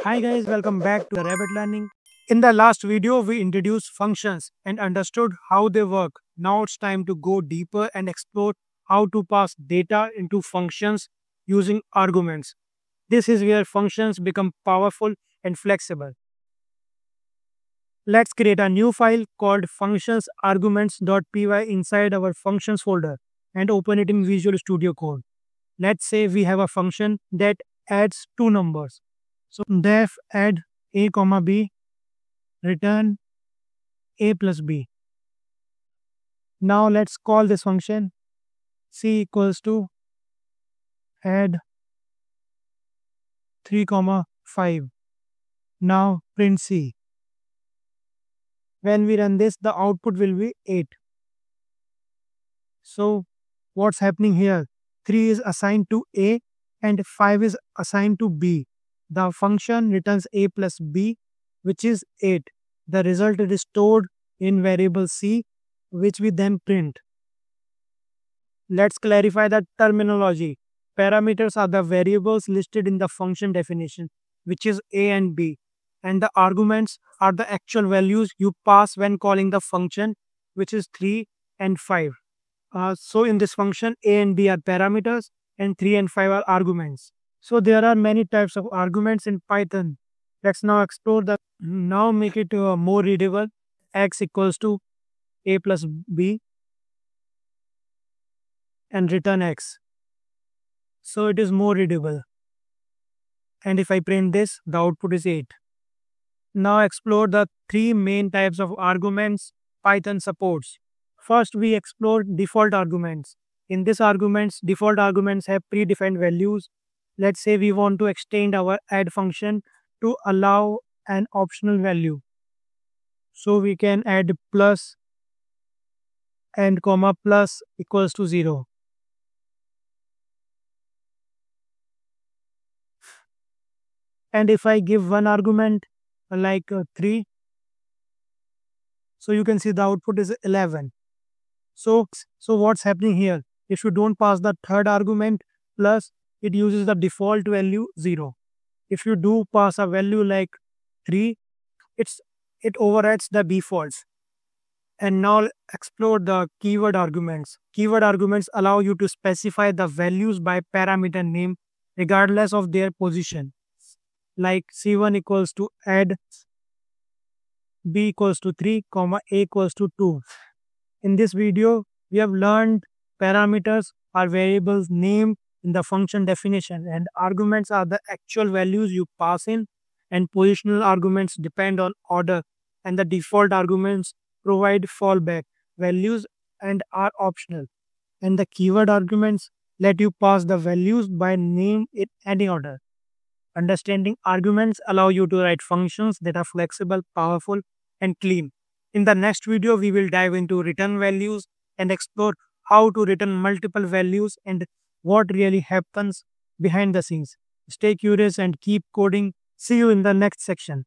Hi guys, welcome back to the Rabbit Learning. In the last video, we introduced functions and understood how they work. Now it's time to go deeper and explore how to pass data into functions using arguments. This is where functions become powerful and flexible. Let's create a new file called functionsarguments.py inside our functions folder and open it in Visual Studio Code. Let's say we have a function that adds two numbers. So def add a comma b, return a plus b. Now let's call this function c equals to add 3 comma 5. Now print c. When we run this, the output will be 8. So what's happening here? 3 is assigned to a and 5 is assigned to b. The function returns a plus b, which is 8. The result is stored in variable c, which we then print. Let's clarify the terminology. Parameters are the variables listed in the function definition, which is a and b. And the arguments are the actual values you pass when calling the function, which is 3 and 5. So in this function, a and b are parameters and 3 and 5 are arguments. So there are many types of arguments in Python. Let's now explore that. Now make it more readable. X equals to a plus b and return x. So it is more readable. And if I print this, the output is 8. Now explore the three main types of arguments Python supports. First, we explore default arguments. In these arguments, default arguments have predefined values. Let's say we want to extend our add function to allow an optional value. So we can add plus and comma plus equals to 0. And if I give one argument like 3, so you can see the output is 11. So what's happening here? If you don't pass the third argument plus, it uses the default value 0. If you do pass a value like 3, it overrides the defaults. And now explore the keyword arguments. Keyword arguments allow you to specify the values by parameter name regardless of their position. Like c1 equals to add, b equals to 3, comma a equals to 2. In this video, we have learned parameters are variables named in the function definition, and arguments are the actual values you pass in, and positional arguments depend on order, and the default arguments provide fallback values and are optional, and the keyword arguments let you pass the values by name in any order. Understanding arguments allow you to write functions that are flexible, powerful, and clean. In the next video, we will dive into return values and explore how to return multiple values and what really happens behind the scenes. Stay curious and keep coding. See you in the next section.